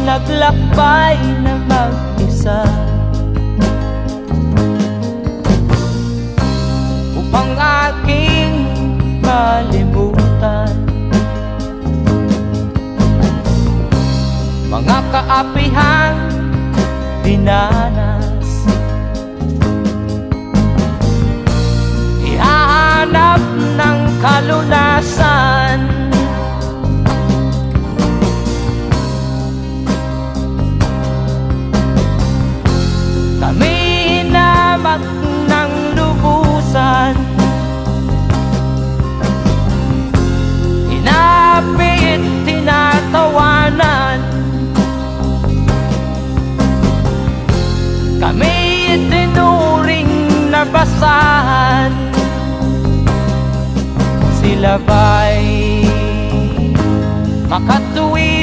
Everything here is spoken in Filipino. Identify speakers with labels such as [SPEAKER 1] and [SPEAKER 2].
[SPEAKER 1] naglakbay na mag-isa upang aking malimutan mga kaapihang dinanas. Ihahanap ng kalunasan kami hinamak ng lubusan, hinapit, tinatawanan, kami itinuring na basahan. Sila ba'y makatuwid